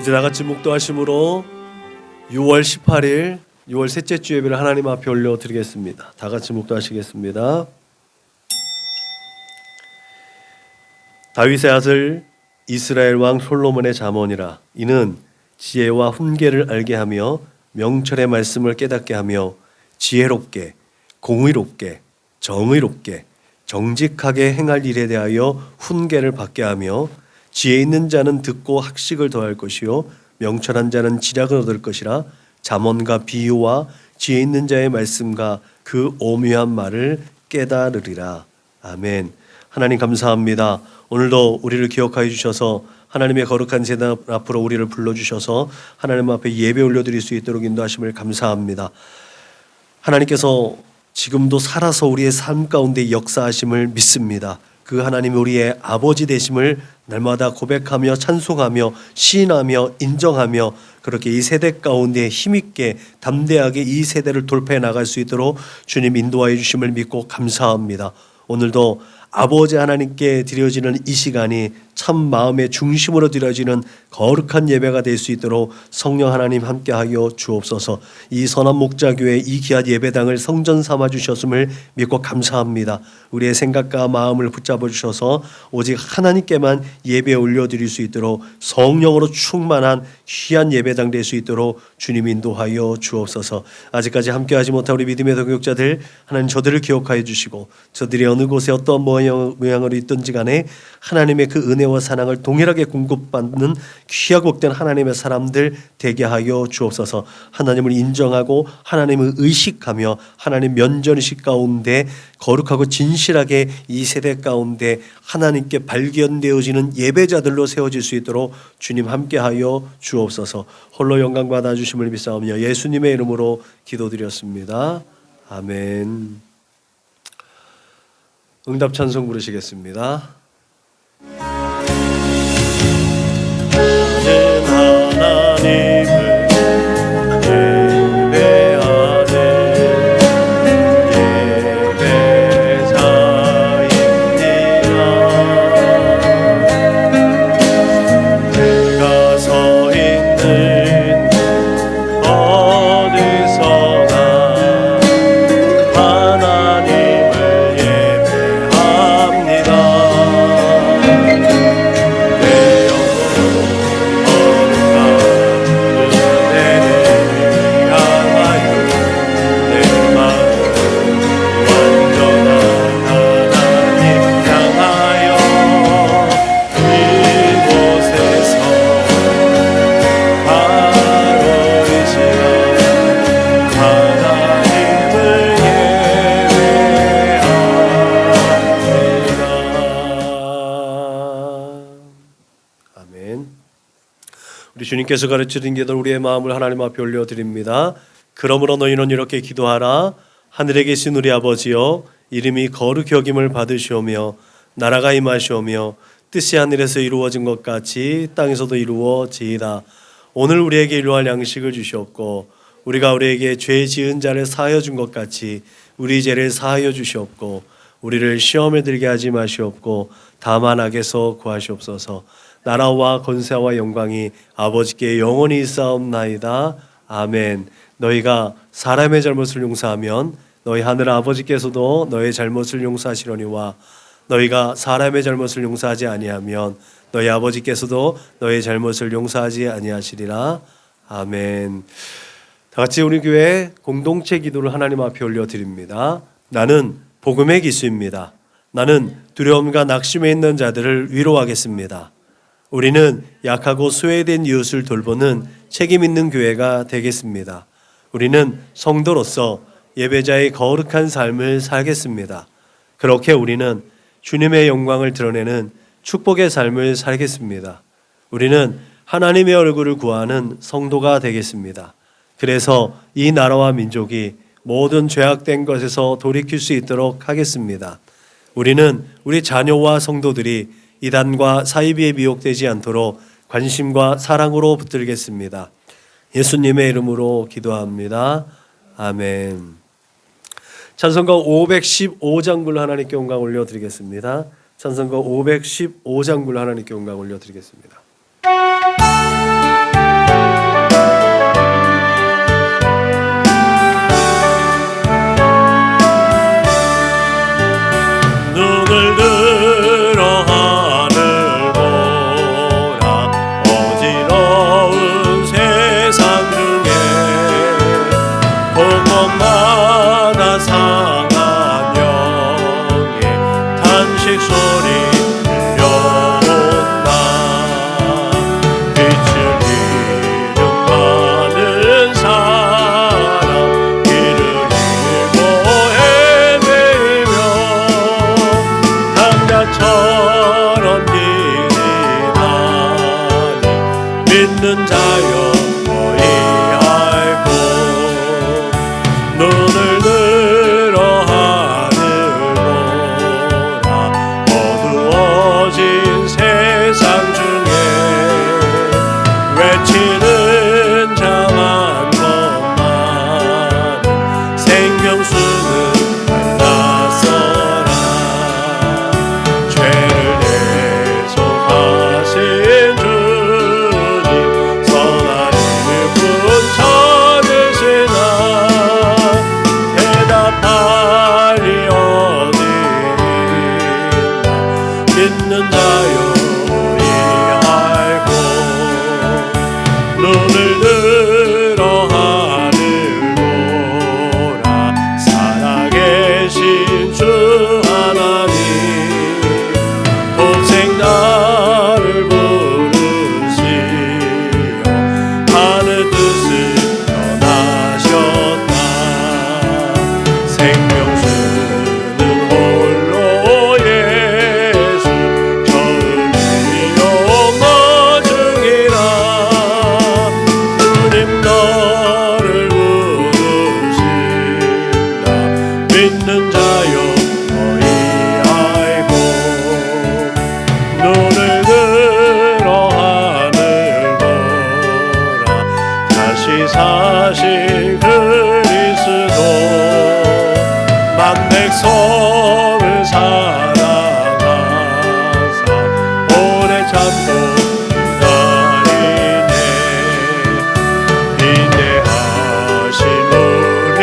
이제 다같이 묵도하심으로 6월 18일 6월 셋째 주 예배를 하나님 앞에 올려드리겠습니다. 다같이 묵도하시겠습니다. 다윗의 아들 이스라엘 왕 솔로몬의 잠언이라. 이는 지혜와 훈계를 알게 하며 명철의 말씀을 깨닫게 하며 지혜롭게 공의롭게 정의롭게 정직하게 행할 일에 대하여 훈계를 받게 하며 지혜 있는 자는 듣고 학식을 더할 것이요 명철한 자는 지략을 얻을 것이라. 잠언과 비유와 지혜 있는 자의 말씀과 그 오묘한 말을 깨달으리라. 아멘. 하나님 감사합니다. 오늘도 우리를 기억하여 주셔서 하나님의 거룩한 제단 앞으로 우리를 불러주셔서 하나님 앞에 예배 올려드릴 수 있도록 인도하심을 감사합니다. 하나님께서 지금도 살아서 우리의 삶 가운데 역사하심을 믿습니다. 그 하나님이 우리의 아버지 되심을 날마다 고백하며 찬송하며 시인하며 인정하며 그렇게 이 세대 가운데 힘있게 담대하게 이 세대를 돌파해 나갈 수 있도록 주님 인도하여 주심을 믿고 감사합니다. 오늘도 아버지 하나님께 드려지는 이 시간이 참 마음의 중심으로 드려지는 거룩한 예배가 될 수 있도록 성령 하나님 함께하여 주옵소서. 이 선한 목자교회 이 귀한 예배당을 성전 삼아 주셨음을 믿고 감사합니다. 우리의 생각과 마음을 붙잡아 주셔서 오직 하나님께만 예배 올려드릴 수 있도록 성령으로 충만한 귀한 예배당 될 수 있도록 주님 인도하여 주옵소서. 아직까지 함께하지 못한 우리 믿음의 동역자들 하나님 저들을 기억하여 주시고 저들이 어느 곳에 어떤 모양으로 있든지 간에 하나님의 그 은혜와 사랑을 동일하게 공급받는 귀하고 복된 하나님의 사람들 되게 하여 주옵소서. 하나님을 인정하고 하나님을 의식하며 하나님 면전의식 가운데 거룩하고 진실하게 이 세대 가운데 하나님께 발견되어지는 예배자들로 세워질 수 있도록 주님 함께하여 주옵소서. 홀로 영광 받아주심을 믿사오며 예수님의 이름으로 기도드렸습니다. 아멘. 응답 찬송 부르시겠습니다. 하나님을 주님께서 가르치신 기도 우리의 마음을 하나님 앞에 올려드립니다. 그러므로 너희는 이렇게 기도하라. 하늘에 계신 우리 아버지여, 이름이 거룩히 여김을 받으시오며 나라가 임하시오며 뜻이 하늘에서 이루어진 것 같이 땅에서도 이루어지이다. 오늘 우리에게 일용할 양식을 주시옵고 우리가 우리에게 죄 지은 자를 사하여 준 것 같이 우리 죄를 사하여 주시옵고 우리를 시험에 들게 하지 마시옵고 다만 악에서 구하시옵소서. 나라와 권세와 영광이 아버지께 영원히 있사옵나이다. 아멘. 너희가 사람의 잘못을 용서하면 너희 하늘 아버지께서도 너희 잘못을 용서하시려니와 너희가 사람의 잘못을 용서하지 아니하면 너희 아버지께서도 너희 잘못을 용서하지 아니하시리라. 아멘. 다 같이 우리 교회 공동체 기도를 하나님 앞에 올려드립니다. 나는 복음의 기수입니다. 나는 두려움과 낙심에 있는 자들을 위로하겠습니다. 우리는 약하고 소외된 이웃을 돌보는 책임 있는 교회가 되겠습니다. 우리는 성도로서 예배자의 거룩한 삶을 살겠습니다. 그렇게 우리는 주님의 영광을 드러내는 축복의 삶을 살겠습니다. 우리는 하나님의 얼굴을 구하는 성도가 되겠습니다. 그래서 이 나라와 민족이 모든 죄악된 것에서 돌이킬 수 있도록 하겠습니다. 우리는 우리 자녀와 성도들이 이단과 사이비에 미혹되지 않도록 관심과 사랑으로 붙들겠습니다. 예수님의 이름으로 기도합니다. 아멘. 찬송가 515장 불러 하나님께 영광 올려드리겠습니다. 찬송가 515장 불러 하나님께 영광 올려드리겠습니다. 눈을 들어 하늘 보라. 어지러운 세상 중에 곳곳마다 상한 영의 탄식 소리 들려온다. 빛을 잃은 많은 사람 길을 잃고 헤매이며 강자처럼 길이다니 믿는 자여 너희 알고 눈을 들어 하늘 보라. 어두워진 세상 중에 외치는 자만 것만 생명수는 달랐어라. 죄를 대속하신 주님 선한 일꾼 찾으시나 대답할 리 어디 있나. 믿는 자여 우리 알고 눈을 들어 하늘 보라. 살아계신 주 하나님 평생 나를 부르시어 하늘 뜻을 전하셨다. 생명수는 홀로 예수 처음이요 마중이라. 주님 너를 부르신다. 믿는 자여 너희 알고 눈을 들어 하늘 보라. 다시 사신 그리스도 만 백성을 사랑하사 오래 참고 기다리네. 인내하신 우리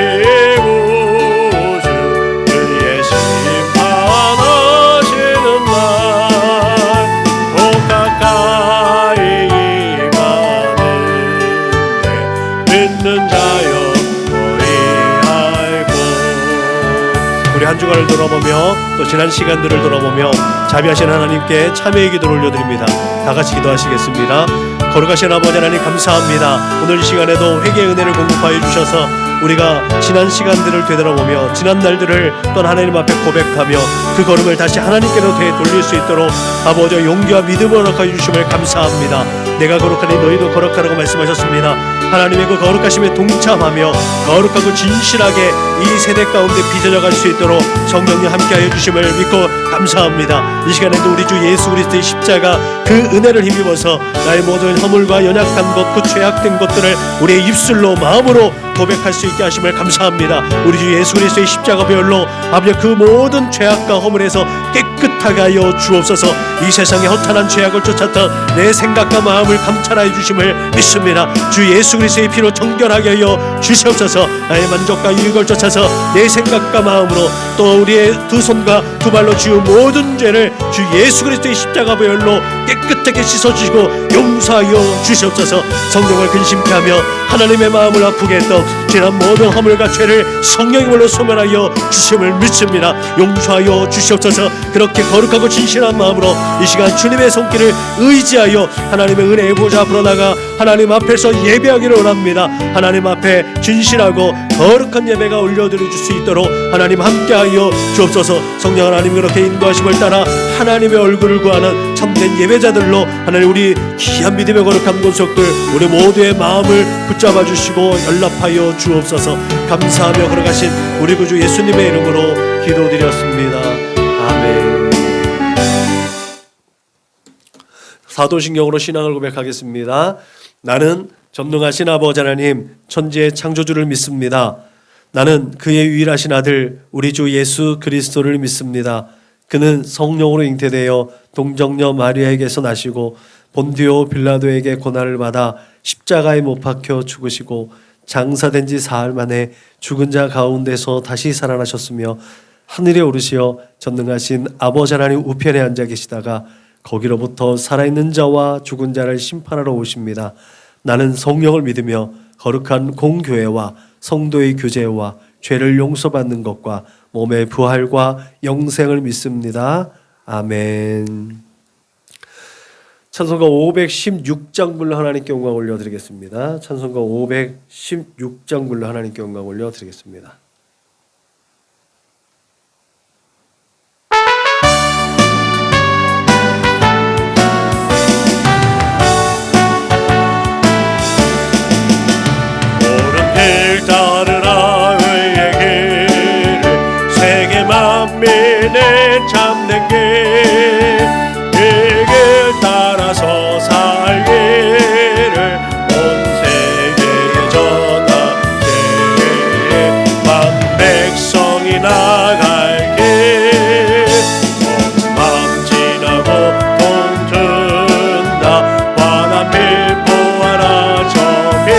구주 그의 심판하시는 날 곧 가까이 임하는데 믿는 자여 너희 알고. 우리 한 주간을 돌아보며 또 지난 시간들을 돌아보며 자비하신 하나님께 참회의 기도를 올려드립니다. 다 같이 기도하시겠습니다. 거룩하신 아버지 하나님 감사합니다. 오늘 이 시간에도 회개의 은혜를 공급하여 주셔서 우리가 지난 시간들을 되돌아보며 지난 날들을 또 하나님 앞에 고백하며 그 걸음을 다시 하나님께로 되돌릴 수 있도록 아버지 용기와 믿음을 허락하여 주심을 감사합니다. 내가 거룩하니 너희도 거룩하라고 말씀하셨습니다. 하나님의 그 거룩하심에 동참하며 거룩하고 진실하게 이 세대 가운데 빚어져갈 수 있도록 성령님 함께하여 주심을 믿고 감사합니다. 이 시간에도 우리 주 예수 그리스도의 십자가 그 은혜를 힘입어서 나의 모든 허물과 연약한 것, 그 죄악된 것들을 우리의 입술로 마음으로 고백할 수 있게 하심을 감사합니다. 우리 주 예수 그리스도의 십자가 보혈로 아버지 그 모든 죄악과 허물에서 깨끗하게 하여 주옵소서. 이 세상에 허탄한 죄악을 쫓았던 내 생각과 마음을 감찰하여 주심을 믿습니다. 주 예수 그리스도의 피로 정결하게 하여 주시옵소서. 나의 만족과 유익을 쫓아서 내 생각과 마음으로 또 우리의 두 손과 두 발로 지은 모든 죄를 주 예수 그리스도의 십자가 보혈로 깨끗하게 씻어주시고 용서하여 주시옵소서. 성령을 근심케 하며 하나님의 마음을 아프게 했던 지난 모든 허물과 죄를 성령님으로 소멸하여 주심을 믿습니다. 용서하여 주시옵소서. 그렇게 거룩하고 진실한 마음으로 이 시간 주님의 손길을 의지하여 하나님의 은혜의 보좌 앞으로 나가 하나님 앞에서 예배하기를 원합니다. 하나님 앞에 진실하고 거룩한 예배가 올려드릴 수 있도록 하나님 함께하여 주옵소서. 성령 하나님 그렇게 인도하심을 따라 하나님의 얼굴을 구하는 참된 예배자들로 하나님 우리 귀한 믿음의 거룩한 권속들 우리 모두의 마음을 붙잡아 주시고 연락하여 주옵소서. 감사하며 걸어가신 우리 구주 예수님의 이름으로 기도드렸습니다. 아멘. 사도신경으로 신앙을 고백하겠습니다. 나는 전능하신 아버지 하나님 천지의 창조주를 믿습니다. 나는 그의 유일하신 아들 우리 주 예수 그리스도를 믿습니다. 그는 성령으로 잉태되어 동정녀 마리아에게서 나시고 본디오 빌라도에게 고난을 받아 십자가에 못 박혀 죽으시고 장사된 지 사흘 만에 죽은 자 가운데서 다시 살아나셨으며 하늘에 오르시어 전능하신 아버지 하나님 우편에 앉아 계시다가 거기로부터 살아있는 자와 죽은 자를 심판하러 오십니다. 나는 성령을 믿으며 거룩한 공교회와 성도의 교제와 죄를 용서받는 것과 몸의 부활과 영생을 믿습니다. 아멘. 찬송가 516장 불러 하나님께 영광 올려드리겠습니다. 찬송가 516장 불러 하나님께 영광 올려드리겠습니다. 길 따르라 의의 길을 세계 만민의 참된 길, 이 길 따라서 살기를 온 세계에 전하게. 만 백성이 나갈 길, 온 맘 지나고 동튼다. 환한 빛 보아라 저빛,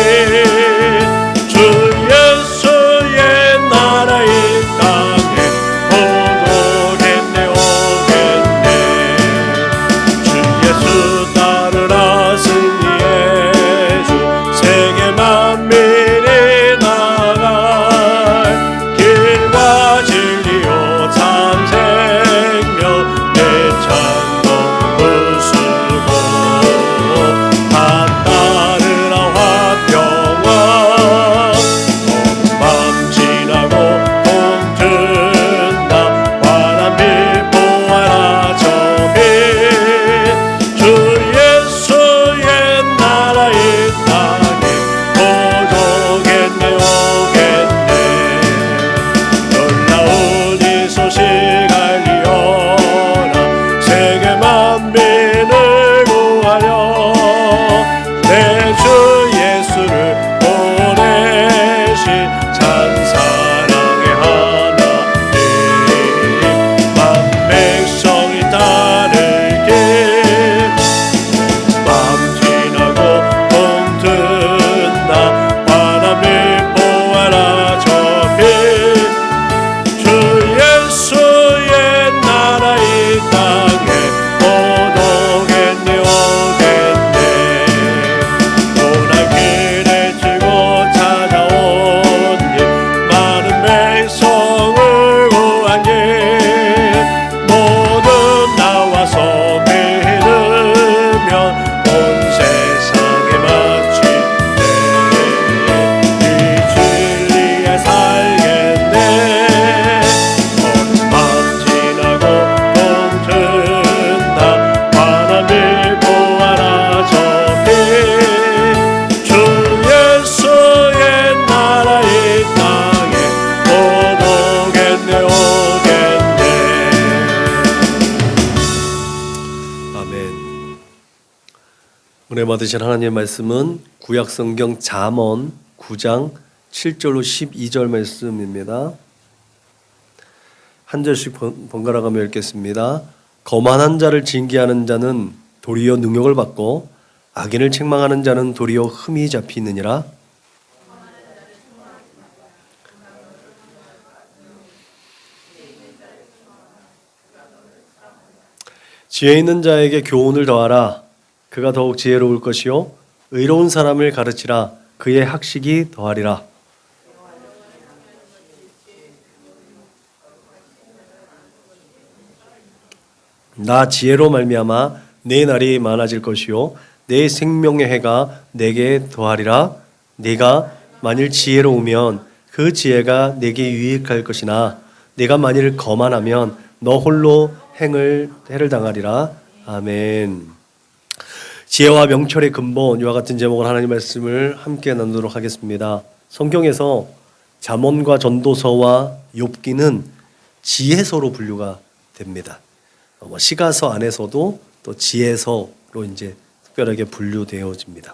은혜 받으신 하나님의 말씀은 구약성경 잠언 9장 7절로 12절 말씀입니다. 한 절씩 번갈아가며 읽겠습니다. 거만한 자를 징계하는 자는 도리어 능욕을 받고 악인을 책망하는 자는 도리어 흠이 잡히느니라. 지혜 있는 자에게 교훈을 더하라. 그가 더욱 지혜로울 것이요 의로운 사람을 가르치라. 그의 학식이 더하리라. 나 지혜로 말미암아 내 날이 많아질 것이요 내 생명의 해가 내게 더하리라. 네가 만일 지혜로우면 그 지혜가 내게 유익할 것이나 네가 만일 거만하면 너 홀로 해를 당하리라. 아멘. 지혜와 명철의 근본, 이와 같은 제목을 하나님 말씀을 함께 나누도록 하겠습니다. 성경에서 잠언과 전도서와 욥기는 지혜서로 분류가 됩니다. 시가서 안에서도 또 지혜서로 이제 특별하게 분류되어집니다.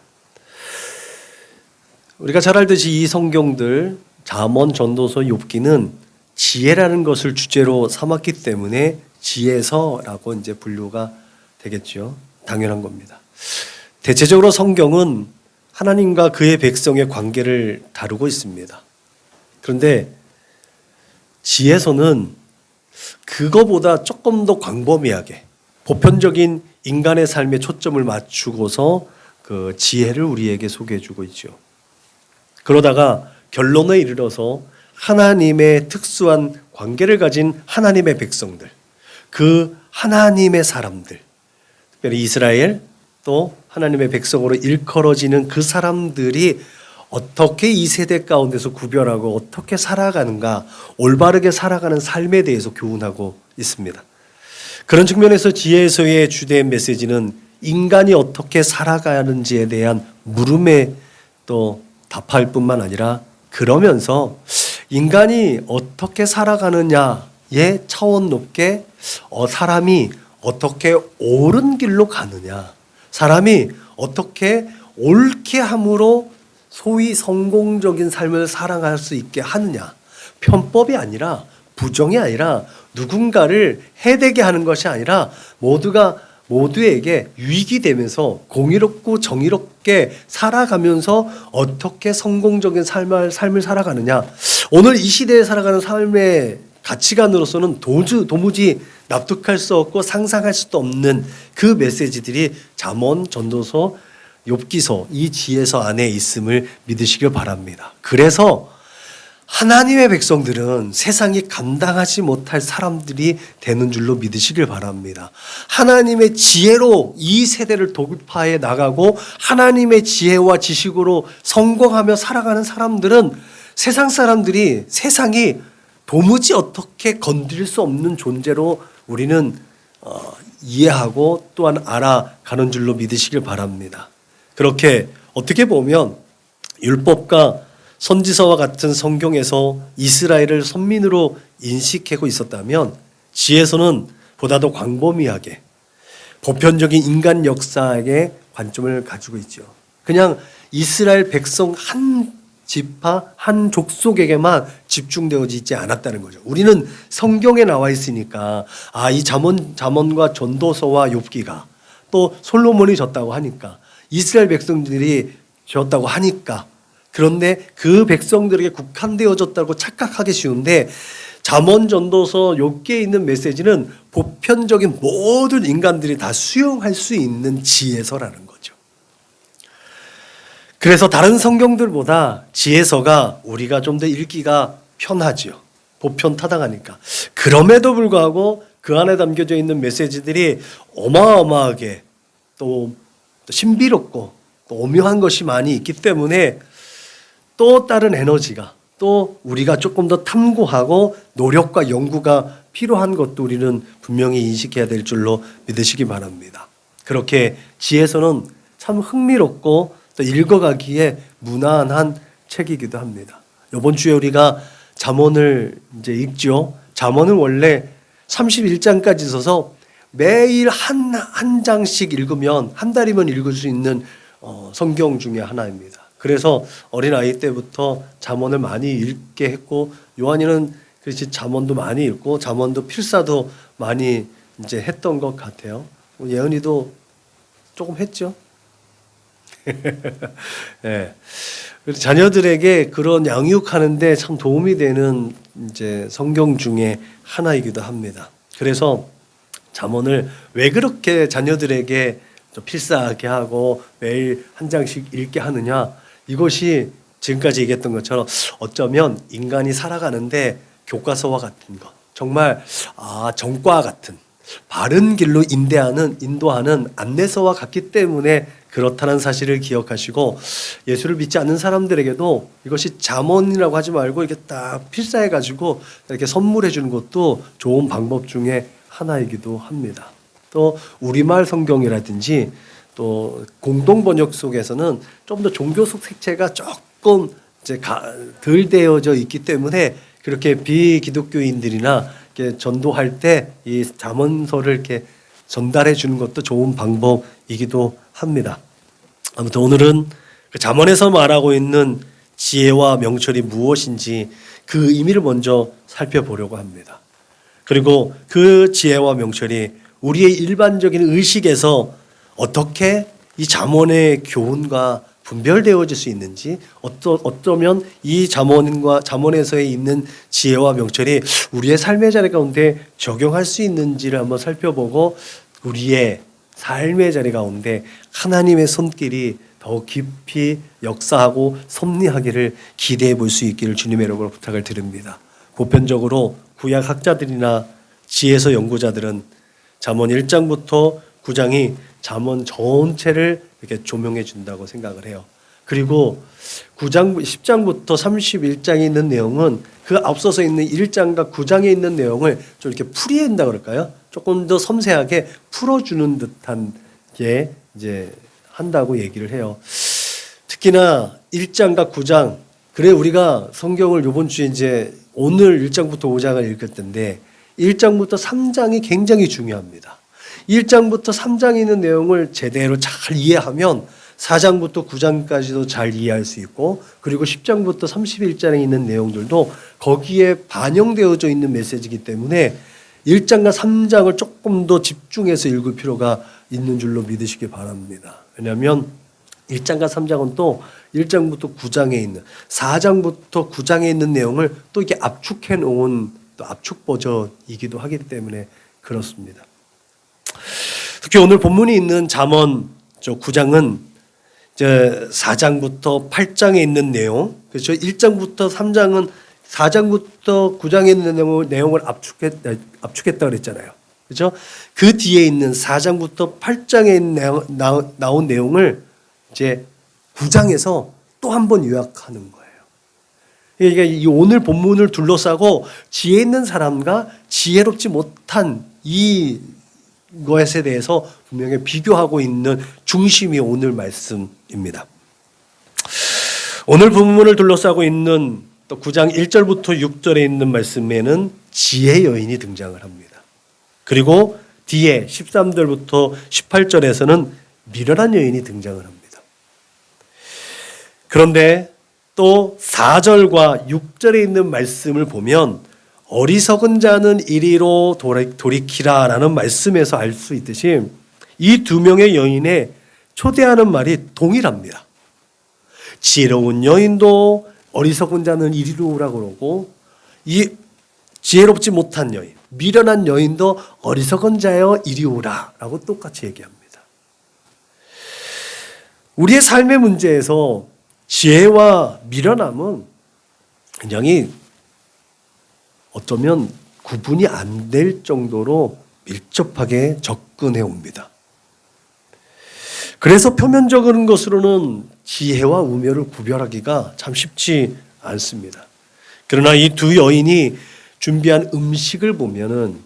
우리가 잘 알듯이 이 성경들 잠언, 전도서, 욥기는 지혜라는 것을 주제로 삼았기 때문에 지혜서라고 이제 분류가 되겠죠. 당연한 겁니다. 대체적으로 성경은 하나님과 그의 백성의 관계를 다루고 있습니다. 그런데 지혜서는 그거보다 조금 더 광범위하게 보편적인 인간의 삶에 초점을 맞추고서 그 지혜를 우리에게 소개해 주고 있죠. 그러다가 결론에 이르러서 하나님의 특수한 관계를 가진 하나님의 백성들, 그 하나님의 사람들, 특별히 이스라엘 또 하나님의 백성으로 일컬어지는 그 사람들이 어떻게 이 세대 가운데서 구별하고 어떻게 살아가는가, 올바르게 살아가는 삶에 대해서 교훈하고 있습니다. 그런 측면에서 지혜서의 주된 메시지는 인간이 어떻게 살아가는지에 대한 물음에 또 답할 뿐만 아니라 그러면서 인간이 어떻게 살아가느냐의 차원 높게 사람이 어떻게 옳은 길로 가느냐, 사람이 어떻게 옳게 함으로 소위 성공적인 삶을 살아갈 수 있게 하느냐, 편법이 아니라 부정이 아니라 누군가를 해되게 하는 것이 아니라 모두에게 유익이 되면서 공의롭고 정의롭게 살아가면서 어떻게 성공적인 삶을 살아가느냐. 오늘 이 시대에 살아가는 삶의 가치관으로서는 도무지 납득할 수 없고 상상할 수도 없는 그 메시지들이 잠언, 전도서, 욥기서 이 지혜서 안에 있음을 믿으시길 바랍니다. 그래서 하나님의 백성들은 세상이 감당하지 못할 사람들이 되는 줄로 믿으시길 바랍니다. 하나님의 지혜로 이 세대를 돌파해 나가고 하나님의 지혜와 지식으로 성공하며 살아가는 사람들은 세상 사람들이 세상이 도무지 어떻게 건드릴 수 없는 존재로 우리는 이해하고 또한 알아가는 줄로 믿으시길 바랍니다. 그렇게 어떻게 보면 율법과 선지서와 같은 성경에서 이스라엘을 선민으로 인식하고 있었다면 지혜서는 보다 더 광범위하게 보편적인 인간 역사의 관점을 가지고 있죠. 그냥 이스라엘 백성 한 지파 한 족속에게만 집중되어지 있지 않았다는 거죠. 우리는 성경에 나와 있으니까 이 잠언과 전도서와 욥기가 또 솔로몬이 졌다고 하니까 이스라엘 백성들이 졌다고 하니까 그런데 그 백성들에게 국한되어졌다고 착각하기 쉬운데 잠언, 전도서, 욥기에 있는 메시지는 보편적인 모든 인간들이 다 수용할 수 있는 지혜서라는 거죠. 그래서 다른 성경들보다 지혜서가 우리가 좀 더 읽기가 편하죠. 보편타당하니까. 그럼에도 불구하고 그 안에 담겨져 있는 메시지들이 어마어마하게 또 신비롭고 또 오묘한 것이 많이 있기 때문에 또 다른 에너지가 또 우리가 조금 더 탐구하고 노력과 연구가 필요한 것도 우리는 분명히 인식해야 될 줄로 믿으시기 바랍니다. 그렇게 지혜서는 참 흥미롭고 또 읽어가기에 무난한 책이기도 합니다. 이번 주에 우리가 잠언을 이제 읽죠. 잠언은 원래 31장까지 있어서 매일 한 장씩 읽으면 한 달이면 읽을 수 있는 성경 중에 하나입니다. 그래서 어린아이 때부터 잠언을 많이 읽게 했고 요한이는 그렇지 잠언도 많이 읽고 잠언도 필사도 많이 이제 했던 것 같아요. 예은이도 조금 했죠. 네. 자녀들에게 그런 양육하는데 참 도움이 되는 이제 성경 중에 하나이기도 합니다. 그래서 잠언을 왜 그렇게 자녀들에게 필사하게 하고 매일 한 장씩 읽게 하느냐? 이것이 지금까지 얘기했던 것처럼 어쩌면 인간이 살아가는데 교과서와 같은 것, 정말 정과 같은 바른 길로 인도하는 안내서와 같기 때문에 그렇다는 사실을 기억하시고 예수를 믿지 않는 사람들에게도 이것이 잠언이라고 하지 말고 이렇게 딱 필사해가지고 이렇게 선물해 주는 것도 좋은 방법 중에 하나이기도 합니다. 또 우리말 성경이라든지 또 공동 번역 속에서는 좀 더 종교적 색채가 조금 이제 덜 되어져 있기 때문에 그렇게 비기독교인들이나 이렇게 전도할 때 이 잠언서를 이렇게 전달해 주는 것도 좋은 방법이기도 합니다. 아무튼 오늘은 그 잠언에서 말하고 있는 지혜와 명철이 무엇인지 그 의미를 먼저 살펴보려고 합니다. 그리고 그 지혜와 명철이 우리의 일반적인 의식에서 어떻게 이 잠언의 교훈과 분별되어질 수 있는지, 어쩌면 이 잠언에서 있는 지혜와 명철이 우리의 삶의 자리 가운데 적용할 수 있는지를 한번 살펴보고 우리의 삶의 자리 가운데 하나님의 손길이 더욱 깊이 역사하고 섭리하기를 기대해 볼 수 있기를 주님의 이름으로 부탁을 드립니다. 보편적으로 구약 학자들이나 지혜서 연구자들은 잠언 1장부터 9장이 잠언 전체를 이렇게 조명해 준다고 생각을 해요. 그리고 10장부터 31장에 있는 내용은 그 앞서서 있는 1장과 9장에 있는 내용을 좀 이렇게 풀이한다 그럴까요? 조금 더 섬세하게 풀어주는 듯한 게 이제 한다고 얘기를 해요. 특히나 1장과 9장, 그래 우리가 성경을 이번 주에 이제 오늘 1장부터 5장을 읽을 텐데 1장부터 3장이 굉장히 중요합니다. 1장부터 3장에 있는 내용을 제대로 잘 이해하면 4장부터 9장까지도 잘 이해할 수 있고, 그리고 10장부터 31장에 있는 내용들도 거기에 반영되어져 있는 메시지이기 때문에 1장과 3장을 조금 더 집중해서 읽을 필요가 있는 줄로 믿으시기 바랍니다. 왜냐하면 1장과 3장은 또 1장부터 9장에 있는 4장부터 9장에 있는 내용을 또 이렇게 압축해 놓은 또 압축 버전이기도 하기 때문에 그렇습니다. 특히 오늘 본문이 있는 잠언 9장은 이제 4장부터 8장에 있는 내용, 그렇죠? 1장부터 3장은 4장부터 9장에 있는 내용을 압축했다 그랬잖아요. 그렇죠? 그 뒤에 있는 4장부터 8장에 나온 내용을 이제 9장에서 또 한 번 요약하는 거예요. 그러니까 이 오늘 본문을 둘러싸고 지혜 있는 사람과 지혜롭지 못한 이 것에 대해서 분명히 비교하고 있는 중심이 오늘 말씀입니다. 오늘 본문을 둘러싸고 있는 또 9장 1절부터 6절에 있는 말씀에는 지혜 여인이 등장을 합니다. 그리고 뒤에 13절부터 18절에서는 미련한 여인이 등장을 합니다. 그런데 또 4절과 6절에 있는 말씀을 보면 어리석은 자는 이리로 돌이키라라는 말씀에서 알 수 있듯이 이 두 명의 여인의 초대하는 말이 동일합니다. 지혜로운 여인도 어리석은 자는 이리로 오라고 그러고, 이 지혜롭지 못한 여인, 미련한 여인도 어리석은 자여 이리 오라라고 똑같이 얘기합니다. 우리의 삶의 문제에서 지혜와 미련함은 굉장히 어쩌면 구분이 안 될 정도로 밀접하게 접근해 옵니다. 그래서 표면적인 것으로는 지혜와 우멸을 구별하기가 참 쉽지 않습니다. 그러나 이 두 여인이 준비한 음식을 보면은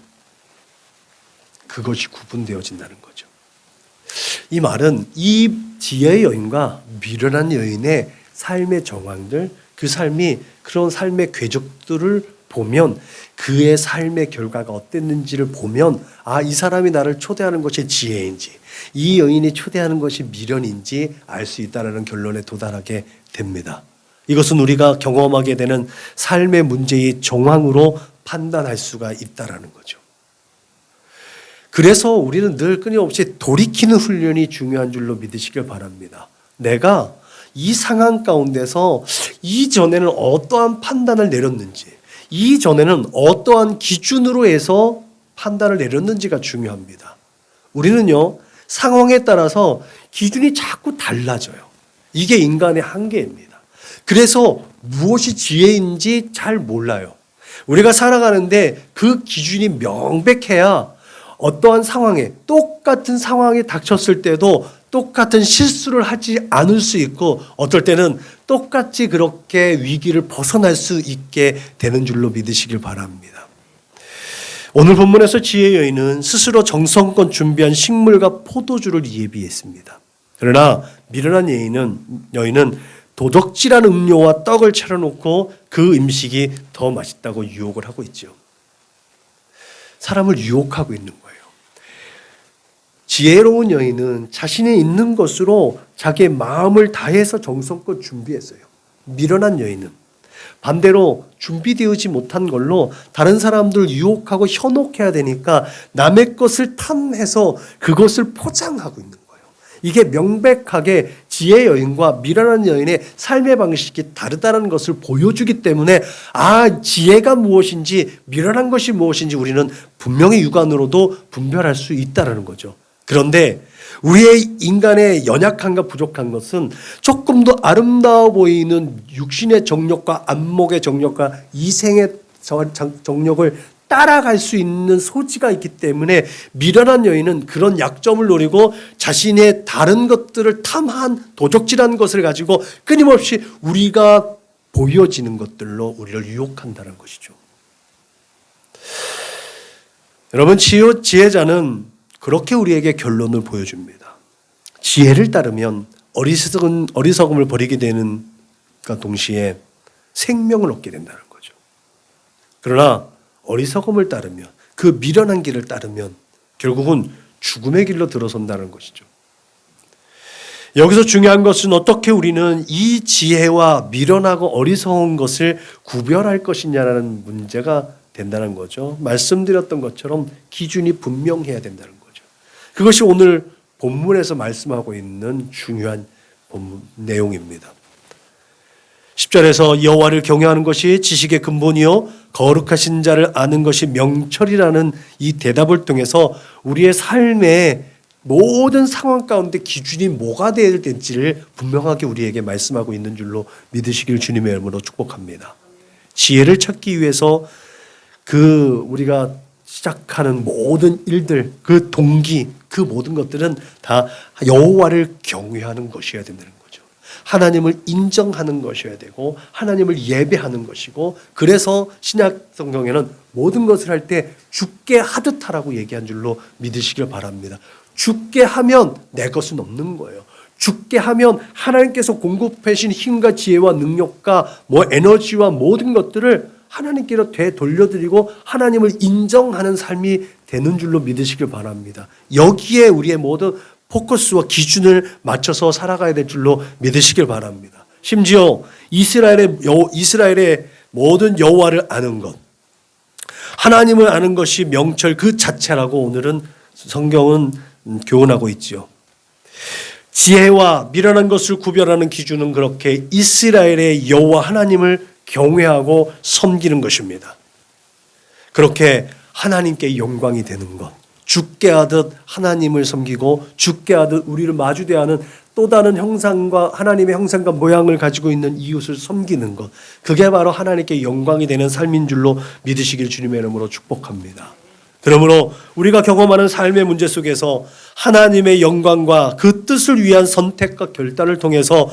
그것이 구분되어진다는 거죠. 이 말은 이 지혜의 여인과 미련한 여인의 삶의 정황들, 그 삶이 그런 삶의 궤적들을 보면 그의 삶의 결과가 어땠는지를 보면 이 사람이 나를 초대하는 것이 지혜인지 이 여인이 초대하는 것이 미련인지 알 수 있다는 결론에 도달하게 됩니다. 이것은 우리가 경험하게 되는 삶의 문제의 정황으로 판단할 수가 있다는 거죠. 그래서 우리는 늘 끊임없이 돌이키는 훈련이 중요한 줄로 믿으시길 바랍니다. 내가 이 상황 가운데서 이전에는 어떠한 판단을 내렸는지, 이전에는 어떠한 기준으로 해서 판단을 내렸는지가 중요합니다. 우리는요, 상황에 따라서 기준이 자꾸 달라져요. 이게 인간의 한계입니다. 그래서 무엇이 지혜인지 잘 몰라요. 우리가 살아가는데 그 기준이 명백해야 어떠한 상황에, 똑같은 상황에 닥쳤을 때도 똑같은 실수를 하지 않을 수 있고, 어떨 때는 똑같이 그렇게 위기를 벗어날 수 있게 되는 줄로 믿으시길 바랍니다. 오늘 본문에서 지혜의 여인은 스스로 정성껏 준비한 식물과 포도주를 예비했습니다. 그러나 미련한 여인은 도적질한 음료와 떡을 차려놓고 그 음식이 더 맛있다고 유혹을 하고 있죠. 사람을 유혹하고 있는 거예요. 지혜로운 여인은 자신이 있는 것으로 자기의 마음을 다해서 정성껏 준비했어요. 미련한 여인은 반대로 준비되지 못한 걸로 다른 사람들 유혹하고 현혹해야 되니까 남의 것을 탐해서 그것을 포장하고 있는 거예요. 이게 명백하게 지혜 여인과 미련한 여인의 삶의 방식이 다르다는 것을 보여주기 때문에 지혜가 무엇인지 미련한 것이 무엇인지 우리는 분명히 육안으로도 분별할 수 있다는 거죠. 그런데 우리의 인간의 연약함과 부족한 것은 조금 더 아름다워 보이는 육신의 정욕과 안목의 정욕과 이생의 정욕을 따라갈 수 있는 소지가 있기 때문에 미련한 여인은 그런 약점을 노리고 자신의 다른 것들을 탐한 도적질한 것을 가지고 끊임없이 우리가 보여지는 것들로 우리를 유혹한다는 것이죠. 여러분, 지혜자는 그렇게 우리에게 결론을 보여줍니다. 지혜를 따르면 어리석음을 버리게 되는 것과 동시에 생명을 얻게 된다는 거죠. 그러나 어리석음을 따르면, 그 미련한 길을 따르면 결국은 죽음의 길로 들어선다는 것이죠. 여기서 중요한 것은 어떻게 우리는 이 지혜와 미련하고 어리석은 것을 구별할 것이냐라는 문제가 된다는 거죠. 말씀드렸던 것처럼 기준이 분명해야 된다는 거죠. 그것이 오늘 본문에서 말씀하고 있는 중요한 내용입니다. 10절에서 여호와를 경외하는 것이 지식의 근본이요 거룩하신 자를 아는 것이 명철이라는 이 대답을 통해서 우리의 삶의 모든 상황 가운데 기준이 뭐가 되어야 될지를 분명하게 우리에게 말씀하고 있는 줄로 믿으시길 주님의 이름으로 축복합니다. 지혜를 찾기 위해서 우리가 시작하는 모든 일들, 그 동기, 그 모든 것들은 다 여호와를 경외하는 것이어야 된다는 거죠. 하나님을 인정하는 것이어야 되고 하나님을 예배하는 것이고, 그래서 신약 성경에는 모든 것을 할 때 주께 하듯 하라고 얘기한 줄로 믿으시길 바랍니다. 주께 하면 내 것은 없는 거예요. 주께 하면 하나님께서 공급해 주신 힘과 지혜와 능력과 에너지와 모든 것들을 하나님께로 되돌려드리고 하나님을 인정하는 삶이 되는 줄로 믿으시길 바랍니다. 여기에 우리의 모든 포커스와 기준을 맞춰서 살아가야 될 줄로 믿으시길 바랍니다. 심지어 이스라엘의 모든 여호와를 아는 것, 하나님을 아는 것이 명철 그 자체라고 오늘은 성경은 교훈하고 있지요. 지혜와 미련한 것을 구별하는 기준은 그렇게 이스라엘의 여호와 하나님을 경외하고 섬기는 것입니다. 그렇게 하나님께 영광이 되는 것, 주께 하듯 하나님을 섬기고 주께 하듯 우리를 마주대하는 또 다른 형상과 하나님의 형상과 모양을 가지고 있는 이웃을 섬기는 것, 그게 바로 하나님께 영광이 되는 삶인 줄로 믿으시길 주님의 이름으로 축복합니다. 그러므로 우리가 경험하는 삶의 문제 속에서 하나님의 영광과 그 뜻을 위한 선택과 결단을 통해서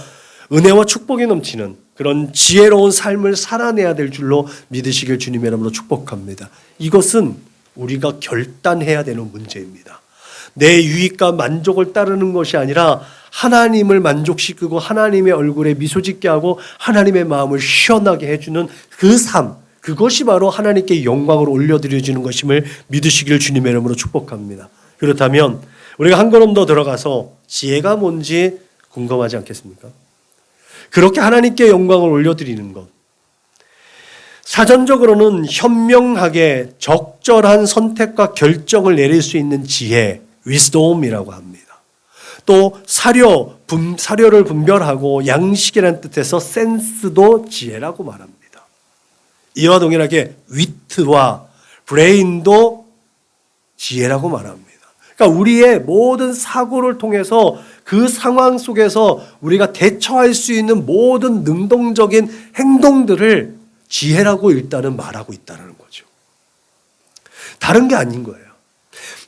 은혜와 축복이 넘치는 그런 지혜로운 삶을 살아내야 될 줄로 믿으시길 주님의 이름으로 축복합니다. 이것은 우리가 결단해야 되는 문제입니다. 내 유익과 만족을 따르는 것이 아니라 하나님을 만족시키고 하나님의 얼굴에 미소 짓게 하고 하나님의 마음을 시원하게 해주는 그 삶, 그것이 바로 하나님께 영광을 올려드려지는 것임을 믿으시길 주님의 이름으로 축복합니다. 그렇다면 우리가 한 걸음 더 들어가서 지혜가 뭔지 궁금하지 않겠습니까? 그렇게 하나님께 영광을 올려드리는 것, 사전적으로는 현명하게 적절한 선택과 결정을 내릴 수 있는 지혜, wisdom이라고 합니다. 또 사료를 분별하고 양식이라는 뜻에서 센스도 지혜라고 말합니다. 이와 동일하게 위트와 브레인도 지혜라고 말합니다. 그러니까 우리의 모든 사고를 통해서 그 상황 속에서 우리가 대처할 수 있는 모든 능동적인 행동들을 지혜라고 일단은 말하고 있다는 거죠. 다른 게 아닌 거예요.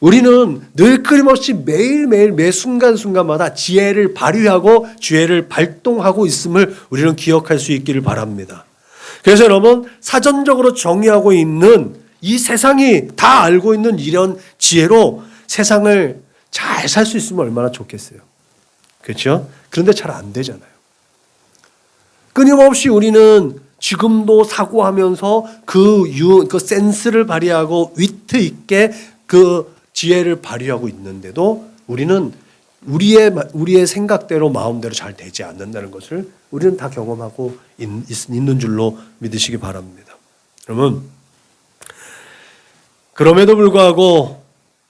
우리는 늘 끊임없이 매일매일 매 순간순간마다 지혜를 발휘하고 지혜를 발동하고 있음을 우리는 기억할 수 있기를 바랍니다. 그래서 여러분, 사전적으로 정의하고 있는 이 세상이 다 알고 있는 이런 지혜로 세상을 잘 살 수 있으면 얼마나 좋겠어요. 그렇죠? 그런데 잘 안 되잖아요. 끊임없이 우리는 지금도 사고하면서 그 센스를 발휘하고 위트 있게 그 지혜를 발휘하고 있는데도 우리는 우리의 생각대로 마음대로 잘 되지 않는다는 것을 우리는 다 경험하고 있는 줄로 믿으시기 바랍니다. 여러분, 그럼에도 불구하고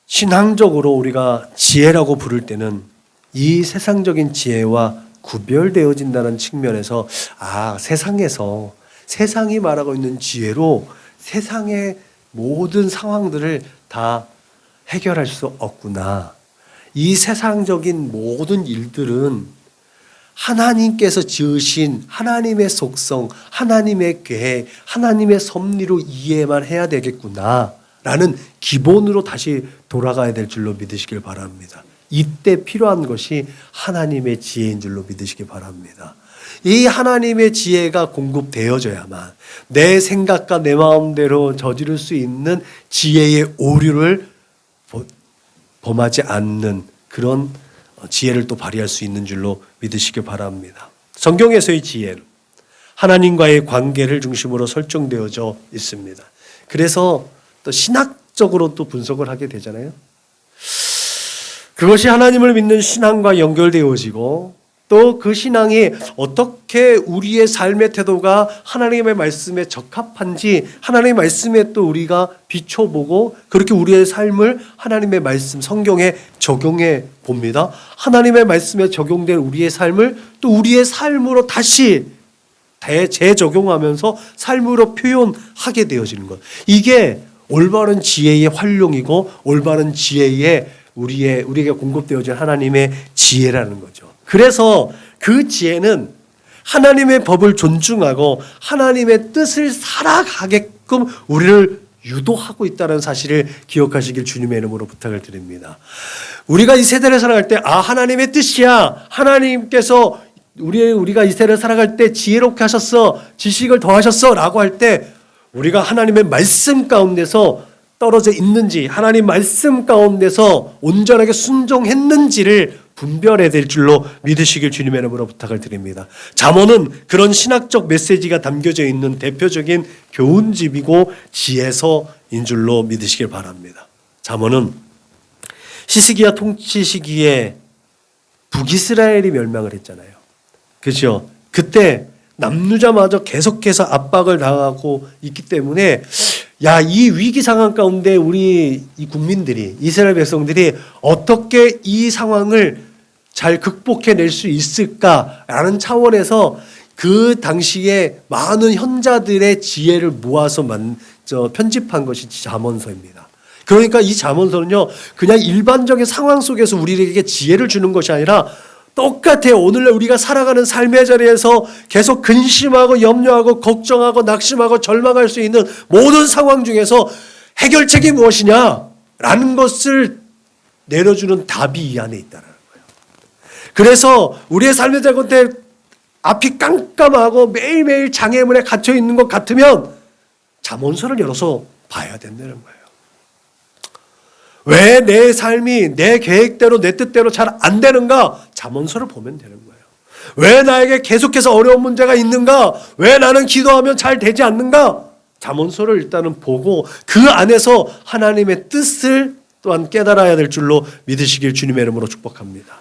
신앙적으로 우리가 지혜라고 부를 때는 이 세상적인 지혜와 구별되어진다는 측면에서 세상에서 세상이 말하고 있는 지혜로 세상의 모든 상황들을 다 해결할 수 없구나. 이 세상적인 모든 일들은 하나님께서 지으신 하나님의 속성, 하나님의 계획, 하나님의 섭리로 이해만 해야 되겠구나 라는 기본으로 다시 돌아가야 될 줄로 믿으시길 바랍니다. 이때 필요한 것이 하나님의 지혜인 줄로 믿으시기 바랍니다. 이 하나님의 지혜가 공급되어져야만 내 생각과 내 마음대로 저지를 수 있는 지혜의 오류를 범하지 않는 그런 지혜를 또 발휘할 수 있는 줄로 믿으시기 바랍니다. 성경에서의 지혜는 하나님과의 관계를 중심으로 설정되어져 있습니다. 그래서 또 신학적으로 또 분석을 하게 되잖아요. 그것이 하나님을 믿는 신앙과 연결되어지고 또 그 신앙이 어떻게 우리의 삶의 태도가 하나님의 말씀에 적합한지 하나님의 말씀에 또 우리가 비춰보고 그렇게 우리의 삶을 하나님의 말씀 성경에 적용해 봅니다. 하나님의 말씀에 적용된 우리의 삶을 또 우리의 삶으로 다시 재적용하면서 삶으로 표현하게 되어지는 것. 이게 올바른 지혜의 활용이고 올바른 지혜의 우리에게 공급되어진 하나님의 지혜라는 거죠. 그래서 그 지혜는 하나님의 법을 존중하고 하나님의 뜻을 살아가게끔 우리를 유도하고 있다는 사실을 기억하시길 주님의 이름으로 부탁을 드립니다. 우리가 이 세대를 살아갈 때 하나님의 뜻이야. 하나님께서 우리가 이 세대를 살아갈 때 지혜롭게 하셨어. 지식을 더하셨어 라고 할 때 우리가 하나님의 말씀 가운데서 떨어져 있는지 하나님 말씀 가운데서 온전하게 순종했는지를 분별해야 될 줄로 믿으시길 주님의 이름으로 부탁을 드립니다. 잠언은 그런 신학적 메시지가 담겨져 있는 대표적인 교훈집이고 지혜서인 줄로 믿으시길 바랍니다. 잠언은 시스기야 통치 시기에 북이스라엘이 멸망을 했잖아요. 그렇죠? 그때 남유자마저 계속해서 압박을 당하고 있기 때문에 이 위기 상황 가운데 우리 이 국민들이 이스라엘 백성들이 어떻게 이 상황을 잘 극복해낼 수 있을까라는 차원에서 그 당시에 많은 현자들의 지혜를 모아서 편집한 것이 잠언서입니다. 그러니까 이 잠언서는요 그냥 일반적인 상황 속에서 우리에게 지혜를 주는 것이 아니라 똑같아요. 오늘날 우리가 살아가는 삶의 자리에서 계속 근심하고 염려하고 걱정하고 낙심하고 절망할 수 있는 모든 상황 중에서 해결책이 무엇이냐라는 것을 내려주는 답이 이 안에 있다는 거예요. 그래서 우리의 삶의 자리 가운데 앞이 깜깜하고 매일매일 장애물에 갇혀 있는 것 같으면 잠언서를 열어서 봐야 된다는 거예요. 왜 내 삶이 내 계획대로 내 뜻대로 잘 안 되는가? 잠언서를 보면 되는 거예요. 왜 나에게 계속해서 어려운 문제가 있는가? 왜 나는 기도하면 잘 되지 않는가? 잠언서를 일단은 보고 그 안에서 하나님의 뜻을 또한 깨달아야 될 줄로 믿으시길 주님의 이름으로 축복합니다.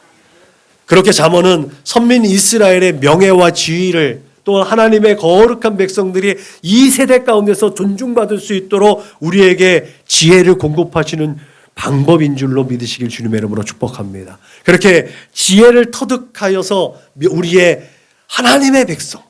그렇게 잠언은 선민 이스라엘의 명예와 지위를 또 하나님의 거룩한 백성들이 이 세대 가운데서 존중받을 수 있도록 우리에게 지혜를 공급하시는 방법인 줄로 믿으시길 주님의 이름으로 축복합니다. 그렇게 지혜를 터득하여서 우리의 하나님의 백성,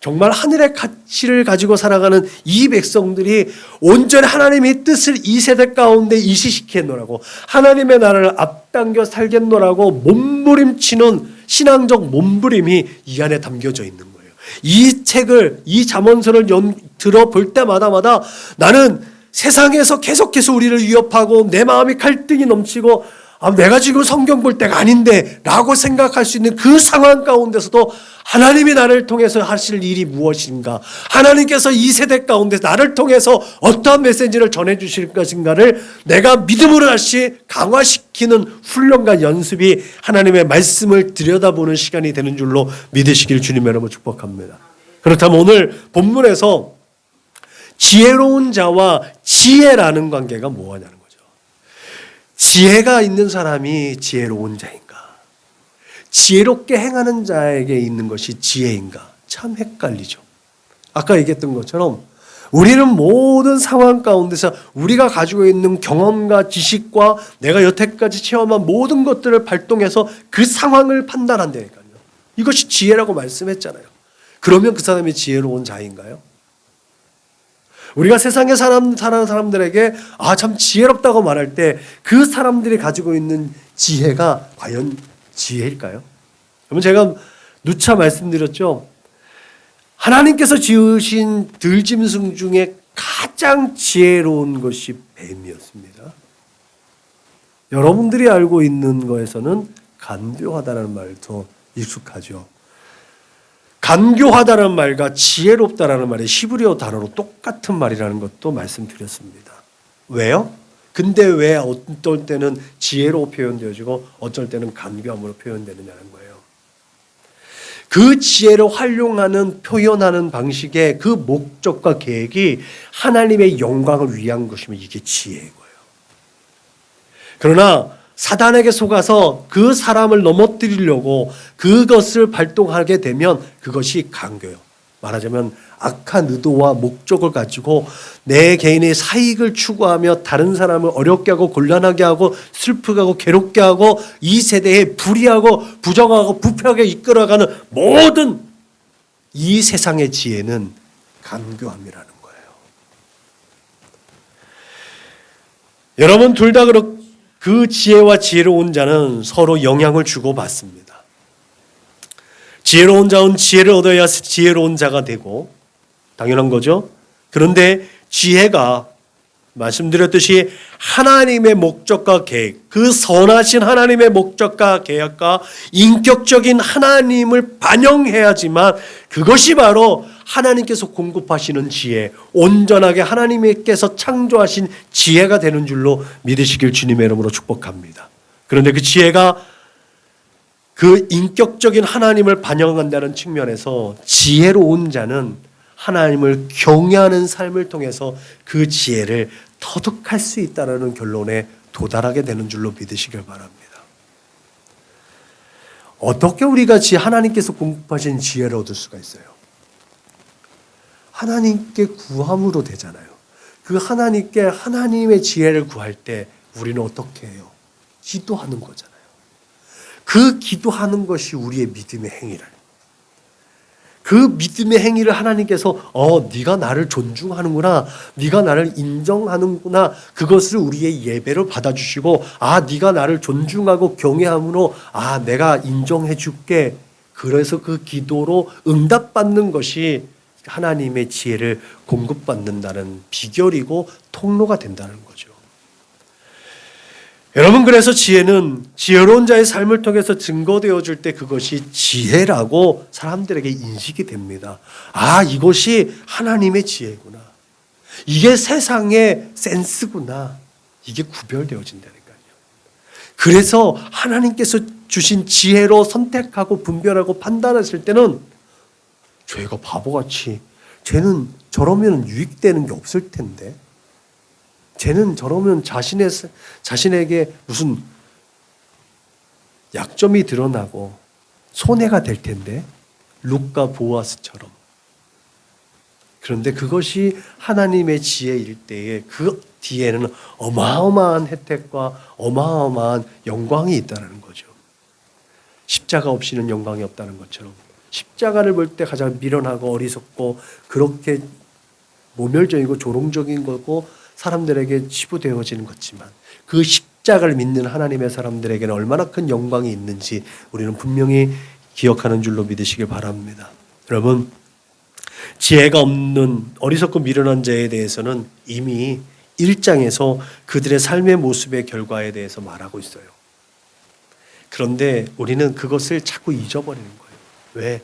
정말 하늘의 가치를 가지고 살아가는 이 백성들이 온전히 하나님의 뜻을 이 세대 가운데 이시시키노라고 하나님의 나라를 앞당겨 살겠노라고 몸부림치는 신앙적 몸부림이 이 안에 담겨져 있는 거예요. 이 책을, 이 잠언서를 들어볼 때마다 나는 세상에서 계속해서 우리를 위협하고 내 마음이 갈등이 넘치고 내가 지금 성경 볼 때가 아닌데 라고 생각할 수 있는 그 상황 가운데서도 하나님이 나를 통해서 하실 일이 무엇인가, 하나님께서 이 세대 가운데 나를 통해서 어떠한 메시지를 전해주실 것인가를 내가 믿음으로 다시 강화시키는 훈련과 연습이 하나님의 말씀을 들여다보는 시간이 되는 줄로 믿으시길 주님의 이름으로 축복합니다. 그렇다면 오늘 본문에서 지혜로운 자와 지혜라는 관계가 뭐냐는 거죠. 지혜가 있는 사람이 지혜로운 자인가? 지혜롭게 행하는 자에게 있는 것이 지혜인가? 참 헷갈리죠. 아까 얘기했던 것처럼 우리는 모든 상황 가운데서 우리가 가지고 있는 경험과 지식과 내가 여태까지 체험한 모든 것들을 발동해서 그 상황을 판단한다니까요. 이것이 지혜라고 말씀했잖아요. 그러면 그 사람이 지혜로운 자인가요? 우리가 세상에 사는 사람들에게 참 지혜롭다고 말할 때 그 사람들이 가지고 있는 지혜가 과연 지혜일까요? 그러면 제가 누차 말씀드렸죠. 하나님께서 지으신 들짐승 중에 가장 지혜로운 것이 뱀이었습니다. 여러분들이 알고 있는 거에서는 간교하다는 말도 익숙하죠. 간교하다는 말과 지혜롭다라는 말이 히브리어 단어로 똑같은 말이라는 것도 말씀드렸습니다. 왜요? 근데 왜 어떨 때는 지혜로 표현되어지고 어쩔 때는 간교함으로 표현되느냐는 거예요. 그 지혜를 활용하는 표현하는 방식의 그 목적과 계획이 하나님의 영광을 위한 것이면 이게 지혜인 거예요. 그러나 사단에게 속아서 그 사람을 넘어뜨리려고 그것을 발동하게 되면 그것이 간교예요. 말하자면 악한 의도와 목적을 가지고 내 개인의 사익을 추구하며 다른 사람을 어렵게 하고 곤란하게 하고 슬프게 하고 괴롭게 하고 이 세대에 불의하고 부정하고 부패하게 이끌어가는 모든 이 세상의 지혜는 간교함이라는 거예요. 여러분 둘 다 그 지혜와 지혜로운 자는 서로 영향을 주고받습니다. 지혜로운 자는 지혜를 얻어야 지혜로운 자가 되고 당연한 거죠. 그런데 지혜가 말씀드렸듯이 하나님의 목적과 계획, 그 선하신 하나님의 목적과 계획과 인격적인 하나님을 반영해야지만 그것이 바로 하나님께서 공급하시는 지혜, 온전하게 하나님께서 창조하신 지혜가 되는 줄로 믿으시길 주님의 이름으로 축복합니다. 그런데 그 지혜가 그 인격적인 하나님을 반영한다는 측면에서 지혜로운 자는 하나님을 경외하는 삶을 통해서 그 지혜를 터득할 수 있다는 결론에 도달하게 되는 줄로 믿으시길 바랍니다. 어떻게 우리가 하나님께서 공급하신 지혜를 얻을 수가 있어요? 하나님께 구함으로 되잖아요. 그 하나님께 하나님의 지혜를 구할 때 우리는 어떻게 해요? 기도하는 거잖아요. 그 기도하는 것이 우리의 믿음의 행위라. 그 믿음의 행위를 하나님께서 네가 나를 존중하는구나, 네가 나를 인정하는구나, 그것을 우리의 예배로 받아주시고 네가 나를 존중하고 경외함으로 내가 인정해 줄게. 그래서 그 기도로 응답받는 것이 하나님의 지혜를 공급받는다는 비결이고 통로가 된다는 거죠. 여러분, 그래서 지혜는 지혜로운 자의 삶을 통해서 증거되어 줄 때 그것이 지혜라고 사람들에게 인식이 됩니다. 이것이 하나님의 지혜구나. 이게 세상의 센스구나. 이게 구별되어진다니까요. 그래서 하나님께서 주신 지혜로 선택하고 분별하고 판단하실 때는 저희가 바보같이 쟤는 저러면 유익되는 게 없을 텐데, 쟤는 저러면 자신에게 무슨 약점이 드러나고 손해가 될 텐데, 룻과 보아스처럼. 그런데 그것이 하나님의 지혜일 때에 그 뒤에는 어마어마한 혜택과 어마어마한 영광이 있다는 거죠. 십자가 없이는 영광이 없다는 것처럼 십자가를 볼 때 가장 미련하고 어리석고 그렇게 모멸적이고 조롱적인 거고 사람들에게 치부되어지는 것지만 그 십자가를 믿는 하나님의 사람들에게는 얼마나 큰 영광이 있는지 우리는 분명히 기억하는 줄로 믿으시길 바랍니다. 여러분, 지혜가 없는 어리석고 미련한 자에 대해서는 이미 1장에서 그들의 삶의 모습의 결과에 대해서 말하고 있어요. 그런데 우리는 그것을 자꾸 잊어버리는 거예요. 왜?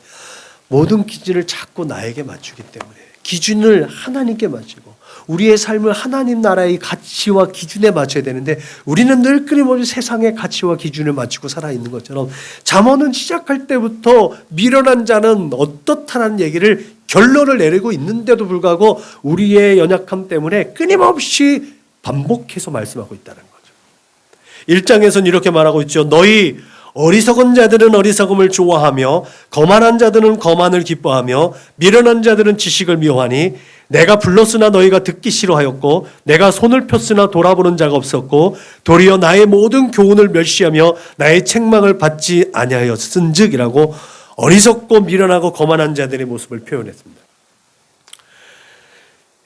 모든 기준을 자꾸 나에게 맞추기 때문에. 기준을 하나님께 맞추고 우리의 삶을 하나님 나라의 가치와 기준에 맞춰야 되는데 우리는 늘 끊임없이 세상의 가치와 기준을 맞추고 살아있는 것처럼 잠언은 시작할 때부터 미련한 자는 어떻다는 얘기를 결론을 내리고 있는데도 불구하고 우리의 연약함 때문에 끊임없이 반복해서 말씀하고 있다는 거죠. 1장에서는 이렇게 말하고 있죠. 너희 어리석은 자들은 어리석음을 좋아하며 거만한 자들은 거만을 기뻐하며 미련한 자들은 지식을 미워하니 내가 불렀으나 너희가 듣기 싫어하였고 내가 손을 폈으나 돌아보는 자가 없었고 도리어 나의 모든 교훈을 멸시하며 나의 책망을 받지 아니하였은즉이라고 어리석고 미련하고 거만한 자들의 모습을 표현했습니다.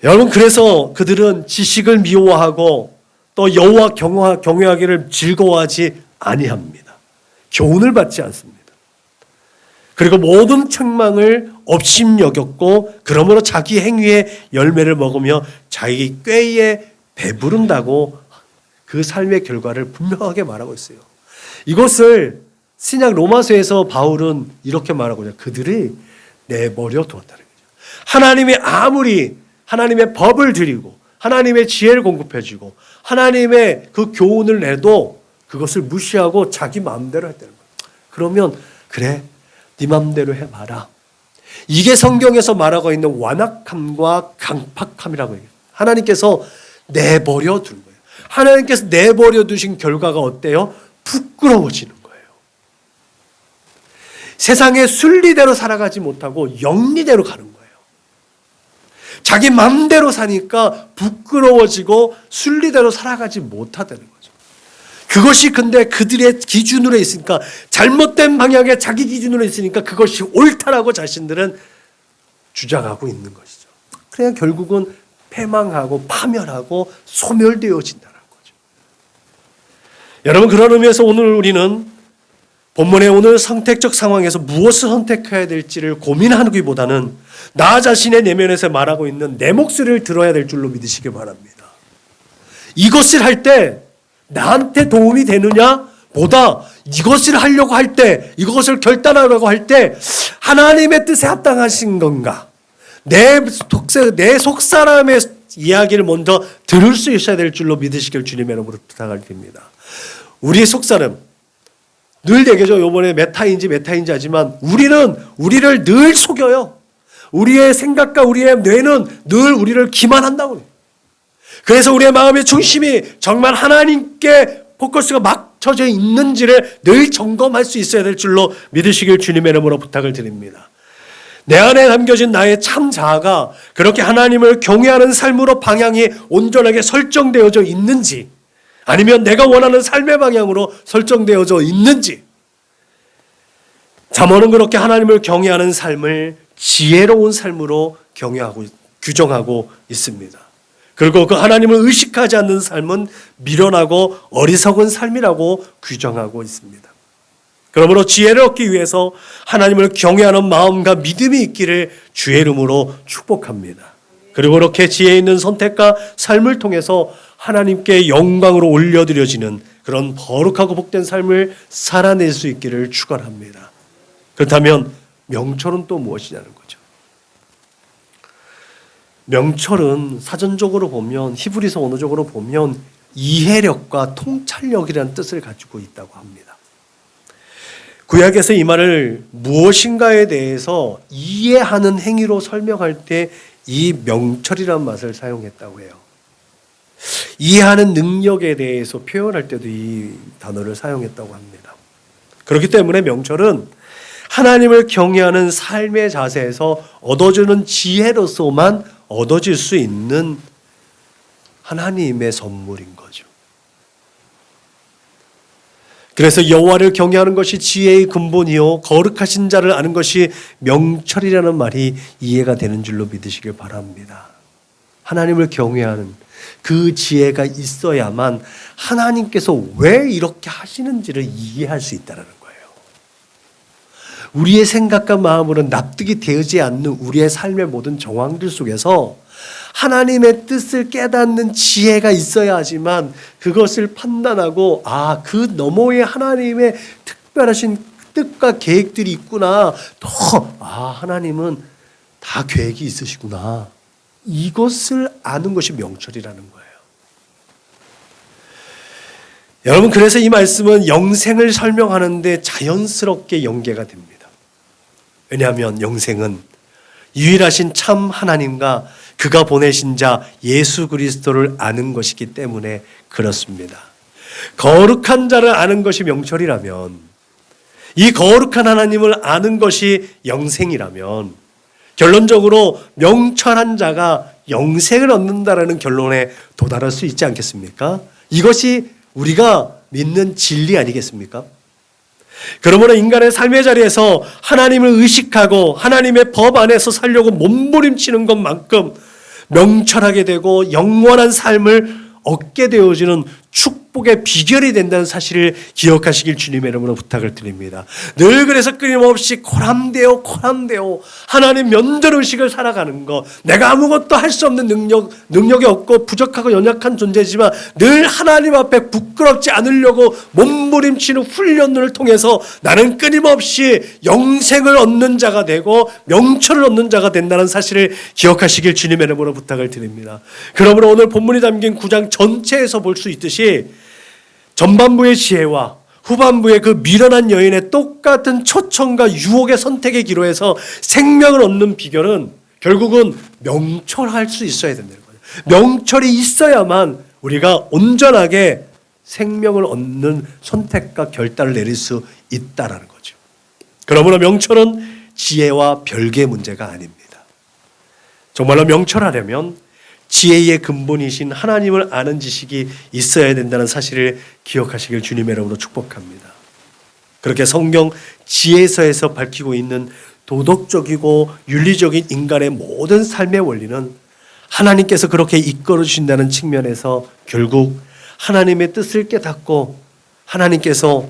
여러분, 그래서 그들은 지식을 미워하고 또 여호와 경외하기를 즐거워하지 아니합니다. 교훈을 받지 않습니다. 그리고 모든 책망을 업심여겼고 그러므로 자기 행위의 열매를 먹으며 자기 꾀에 배부른다고 그 삶의 결과를 분명하게 말하고 있어요. 이것을 신약 로마서에서 바울은 이렇게 말하고 있어요. 그들이 내버려 두었다는 거죠. 하나님이 아무리 하나님의 법을 드리고 하나님의 지혜를 공급해 주고 하나님의 그 교훈을 내도 그것을 무시하고 자기 마음대로 했다는 거예요. 그러면 그래, 네 마음대로 해봐라. 이게 성경에서 말하고 있는 완악함과 강팍함이라고 해요. 하나님께서 내버려 둔 거예요. 하나님께서 내버려 두신 결과가 어때요? 부끄러워지는 거예요. 세상의 순리대로 살아가지 못하고 영리대로 가는 거예요. 자기 마음대로 사니까 부끄러워지고 순리대로 살아가지 못하다는 거죠. 그것이 근데 그들의 기준으로 있으니까, 잘못된 방향에 자기 기준으로 있으니까 그것이 옳다라고 자신들은 주장하고 있는 것이죠. 그냥 결국은 패망하고 파멸하고 소멸되어진다는 거죠. 여러분, 그런 의미에서 오늘 우리는 본문의 오늘 선택적 상황에서 무엇을 선택해야 될지를 고민하기보다는 나 자신의 내면에서 말하고 있는 내 목소리를 들어야 될 줄로 믿으시기 바랍니다. 이것을 할 때 나한테 도움이 되느냐 보다 이것을 하려고 할 때, 이것을 결단하려고 할 때 하나님의 뜻에 합당하신 건가, 내 속사람의 이야기를 먼저 들을 수 있어야 될 줄로 믿으시길 주님의 이름으로 부탁을 드립니다. 우리의 속사람 늘 얘기죠. 이번에 메타인지 하지만 우리는 우리를 늘 속여요. 우리의 생각과 우리의 뇌는 늘 우리를 기만한다고 해요. 그래서 우리의 마음의 중심이 정말 하나님께 포커스가 맞춰져 있는지를 늘 점검할 수 있어야 될 줄로 믿으시길 주님의 이름으로 부탁을 드립니다. 내 안에 담겨진 나의 참 자아가 그렇게 하나님을 경외하는 삶으로 방향이 온전하게 설정되어져 있는지, 아니면 내가 원하는 삶의 방향으로 설정되어져 있는지. 잠언은 그렇게 하나님을 경외하는 삶을 지혜로운 삶으로 규정하고 있습니다. 그리고 그 하나님을 의식하지 않는 삶은 미련하고 어리석은 삶이라고 규정하고 있습니다. 그러므로 지혜를 얻기 위해서 하나님을 경외하는 마음과 믿음이 있기를 주의 이름으로 축복합니다. 그리고 그렇게 지혜 있는 선택과 삶을 통해서 하나님께 영광으로 올려드려지는 그런 거룩하고 복된 삶을 살아낼 수 있기를 축원합니다. 그렇다면 명철은 또 무엇이냐는 거죠. 명철은 사전적으로 보면, 히브리서 언어적으로 보면 이해력과 통찰력이라는 뜻을 가지고 있다고 합니다. 구약에서 이 말을 무엇인가에 대해서 이해하는 행위로 설명할 때 이 명철이라는 말을 사용했다고 해요. 이해하는 능력에 대해서 표현할 때도 이 단어를 사용했다고 합니다. 그렇기 때문에 명철은 하나님을 경외하는 삶의 자세에서 얻어주는 지혜로서만 얻어질 수 있는 하나님의 선물인 거죠. 그래서 여호와를 경외하는 것이 지혜의 근본이요 거룩하신 자를 아는 것이 명철이라는 말이 이해가 되는 줄로 믿으시길 바랍니다. 하나님을 경외하는 그 지혜가 있어야만 하나님께서 왜 이렇게 하시는지를 이해할 수 있다는 거예요. 우리의 생각과 마음으로는 납득이 되지 않는 우리의 삶의 모든 정황들 속에서 하나님의 뜻을 깨닫는 지혜가 있어야 하지만 그것을 판단하고 그 너머에 하나님의 특별하신 뜻과 계획들이 있구나. 또 하나님은 다 계획이 있으시구나. 이것을 아는 것이 명철이라는 거예요. 여러분, 그래서 이 말씀은 영생을 설명하는데 자연스럽게 연계가 됩니다. 왜냐하면 영생은 유일하신 참 하나님과 그가 보내신 자 예수 그리스도를 아는 것이기 때문에 그렇습니다. 거룩한 자를 아는 것이 명철이라면, 이 거룩한 하나님을 아는 것이 영생이라면 결론적으로 명철한 자가 영생을 얻는다라는 결론에 도달할 수 있지 않겠습니까? 이것이 우리가 믿는 진리 아니겠습니까? 그러므로 인간의 삶의 자리에서 하나님을 의식하고 하나님의 법 안에서 살려고 몸부림치는 것만큼 명철하게 되고 영원한 삶을 얻게 되어지는 축복의 비결이 된다는 사실을 기억하시길 주님의 이름으로 부탁을 드립니다. 늘 그래서 끊임없이 코람되어 하나님 면전 의식을 살아가는 것, 내가 아무것도 할 수 없는 능력이 없고 부족하고 연약한 존재지만 늘 하나님 앞에 부끄럽지 않으려고 몸부림치는 훈련을 통해서 나는 끊임없이 영생을 얻는 자가 되고 명철을 얻는 자가 된다는 사실을 기억하시길 주님의 이름으로 부탁을 드립니다. 그러므로 오늘 본문이 담긴 9장 전체에서 볼 수 있듯이 전반부의 지혜와 후반부의 그 미련한 여인의 똑같은 초청과 유혹의 선택의 기로에서 생명을 얻는 비결은 결국은 명철할 수 있어야 된다는 거예요. 명철이 있어야만 우리가 온전하게 생명을 얻는 선택과 결단을 내릴 수 있다라는 거죠. 그러므로 명철은 지혜와 별개의 문제가 아닙니다. 정말로 명철하려면 지혜의 근본이신 하나님을 아는 지식이 있어야 된다는 사실을 기억하시길 주님의 이름으로 축복합니다. 그렇게 성경 지혜서에서 밝히고 있는 도덕적이고 윤리적인 인간의 모든 삶의 원리는 하나님께서 그렇게 이끌어 주신다는 측면에서 결국 하나님의 뜻을 깨닫고 하나님께서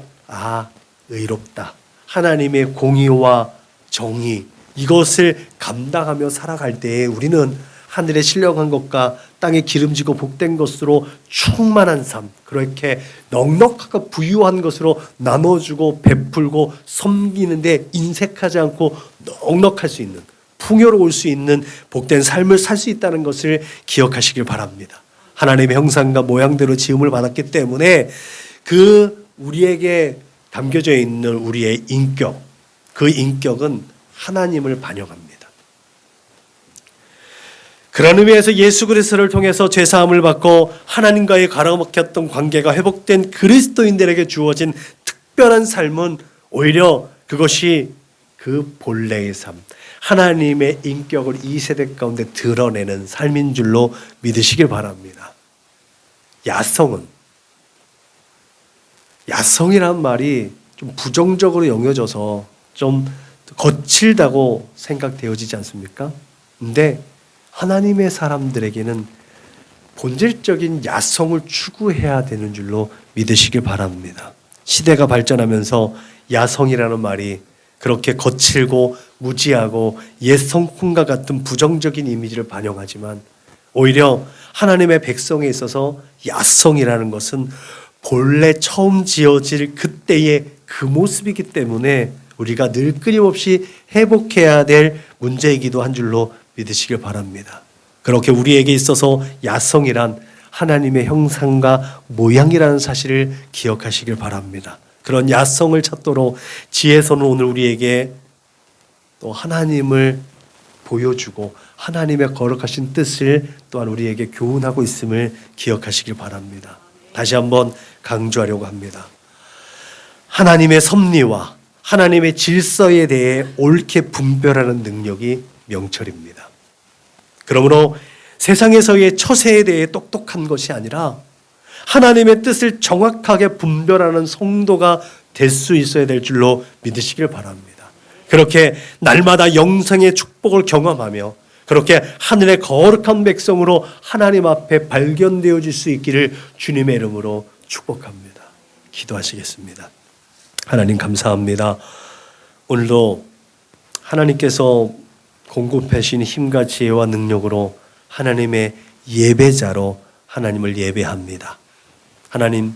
의롭다, 하나님의 공의와 정의 이것을 감당하며 살아갈 때에 우리는 하늘에 신령한 것과 땅에 기름지고 복된 것으로 충만한 삶, 그렇게 넉넉하고 부유한 것으로 나눠주고 베풀고 섬기는데 인색하지 않고 넉넉할 수 있는, 풍요로울 수 있는 복된 삶을 살 수 있다는 것을 기억하시길 바랍니다. 하나님의 형상과 모양대로 지음을 받았기 때문에 그 우리에게 담겨져 있는 우리의 인격, 그 인격은 하나님을 반영합니다. 그런 의미에서 예수 그리스도를 통해서 죄사함을 받고 하나님과의 가로막혔던 관계가 회복된 그리스도인들에게 주어진 특별한 삶은 오히려 그것이 그 본래의 삶, 하나님의 인격을 이 세대 가운데 드러내는 삶인 줄로 믿으시길 바랍니다. 야성이란 말이 좀 부정적으로 여겨져서 좀 거칠다고 생각되어지지 않습니까? 근데 하나님의 사람들에게는 본질적인 야성을 추구해야 되는 줄로 믿으시길 바랍니다. 시대가 발전하면서 야성이라는 말이 그렇게 거칠고 무지하고 옛 성품과 같은 부정적인 이미지를 반영하지만 오히려 하나님의 백성에 있어서 야성이라는 것은 본래 처음 지어질 그때의 그 모습이기 때문에 우리가 늘 끊임없이 회복해야 될 문제이기도 한 줄로 믿으시길 바랍니다. 그렇게 우리에게 있어서 야성이란 하나님의 형상과 모양이라는 사실을 기억하시길 바랍니다. 그런 야성을 찾도록 지혜서는 오늘 우리에게 또 하나님을 보여주고 하나님의 거룩하신 뜻을 또한 우리에게 교훈하고 있음을 기억하시길 바랍니다. 다시 한번 강조하려고 합니다. 하나님의 섭리와 하나님의 질서에 대해 옳게 분별하는 능력이 명철입니다. 그러므로 세상에서의 처세에 대해 똑똑한 것이 아니라 하나님의 뜻을 정확하게 분별하는 성도가 될 수 있어야 될 줄로 믿으시길 바랍니다. 그렇게 날마다 영생의 축복을 경험하며 그렇게 하늘의 거룩한 백성으로 하나님 앞에 발견되어질 수 있기를 주님의 이름으로 축복합니다. 기도하시겠습니다. 하나님 감사합니다. 오늘도 하나님께서 공급하신 힘과 지혜와 능력으로 하나님의 예배자로 하나님을 예배합니다. 하나님,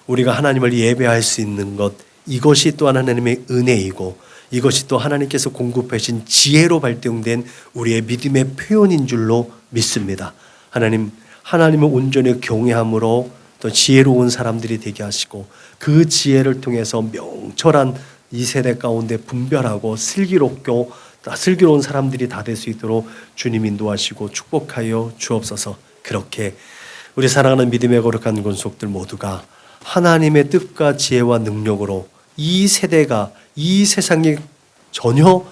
우리가 하나님을 예배할 수 있는 것, 이것이 또한 하나님의 은혜이고 이것이 또 하나님께서 공급하신 지혜로 발동된 우리의 믿음의 표현인 줄로 믿습니다. 하나님, 하나님을 온전히 경외함으로 또 지혜로운 사람들이 되게 하시고 그 지혜를 통해서 명철한 이 세대 가운데 분별하고 슬기로운 사람들이 다 될 수 있도록 주님 인도하시고 축복하여 주옵소서. 그렇게 우리 사랑하는 믿음의 거룩한 권속들 모두가 하나님의 뜻과 지혜와 능력으로 이 세대가 이 세상에 전혀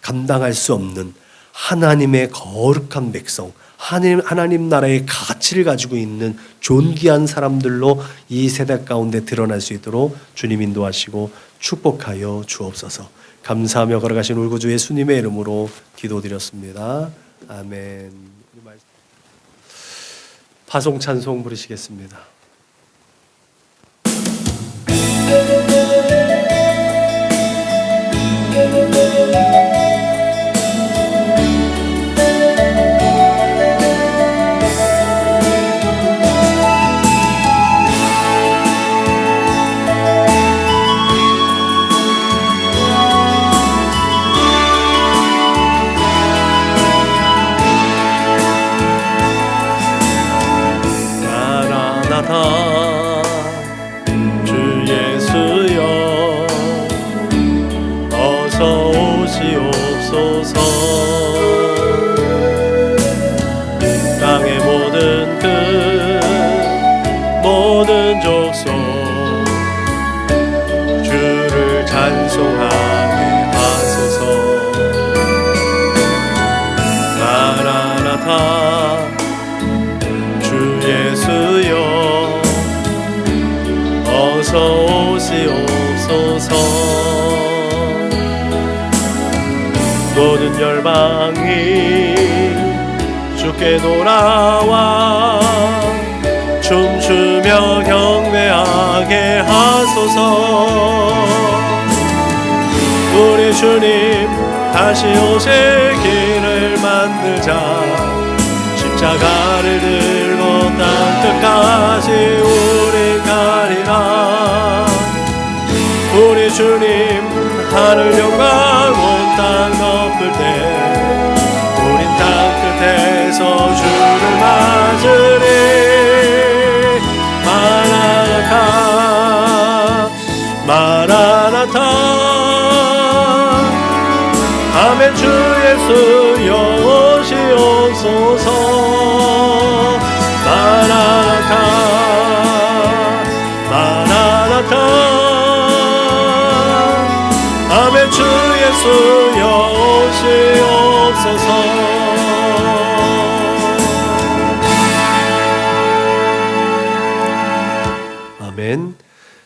감당할 수 없는 하나님의 거룩한 백성, 하나님 나라의 가치를 가지고 있는 존귀한 사람들로 이 세대 가운데 드러날 수 있도록 주님 인도하시고 축복하여 주옵소서. 감사하며 걸어가신 우리 구주 예수님의 이름으로 기도드렸습니다. 아멘. 파송 찬송 부르시겠습니다. 주 예수여 어서 오시옵소서. 땅의 모든 모든 족속 주를 찬송하게 하소서. 마라나타 주 예수여 어서 오시옵소서. 모든 열방이 주께 돌아와 춤추며 경배하게 하소서. 우리 주님 다시 오실 길을 만들자. 십자가를 들고 땅 끝까지 우리 가리라. 우리 주님 하늘 영광 온 땅 덮을 때 우린 땅 끝에서 주를 맞으리. 마라나타 마라나타 아멘. 주 예수여 오시옵소서. 마라나타 마라나타 아멘. 주 예수여 오시옵소서. 아멘.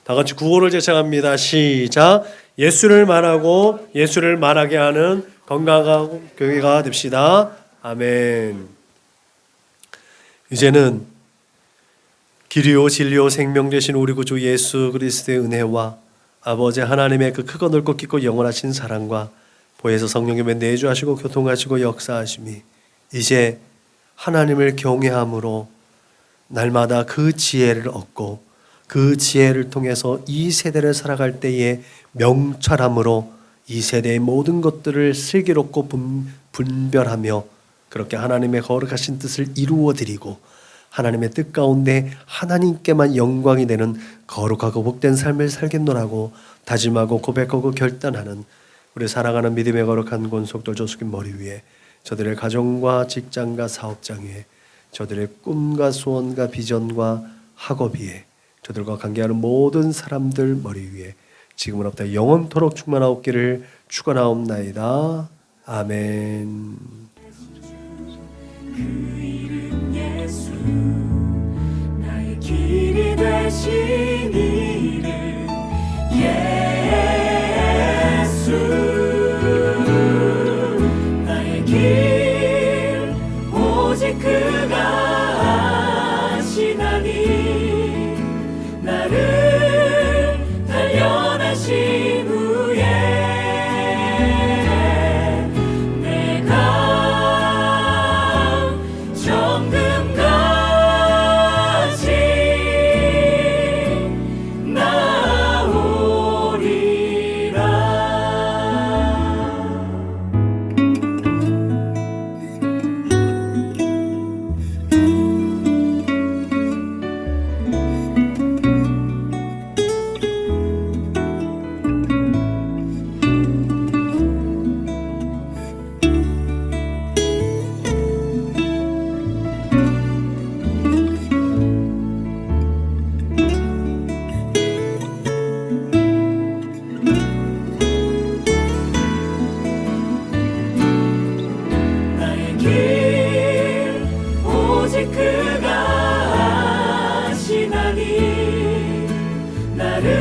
다 같이 구호를 제창합니다. 시작. 예수를 말하고 예수를 말하게 하는 건강한 교회가 됩시다. 아멘. 이제는 길이요 진리요 생명 되신 우리 구주 예수 그리스도의 은혜와 아버지 하나님의 그 크고 넓고 깊고 영원하신 사랑과 보혜사 성령님의 내주하시고 교통하시고 역사하심이 이제 하나님을 경외함으로 날마다 그 지혜를 얻고 그 지혜를 통해서 이 세대를 살아갈 때에 명철함으로 이 세대의 모든 것들을 슬기롭고 분별하며 그렇게 하나님의 거룩하신 뜻을 이루어드리고 하나님의 뜻 가운데 하나님께만 영광이 되는 거룩하고 복된 삶을 살겠노라고 다짐하고 고백하고 결단하는 우리 사랑하는 믿음의 거룩한 권속들 조숙인 머리 위에 저들의 가정과 직장과 사업장 위에 저들의 꿈과 소원과 비전과 학업 위에 저들과 관계하는 모든 사람들 머리 위에 지금으로부터 영원토록 충만하옵기를 축원하옵나이다. 아멘. 그 이름 예수 나의 길이 되신 이름 예수 나의 길 오직 그가 아시나니 나를 단련하신 후에 내가 정금같이 나를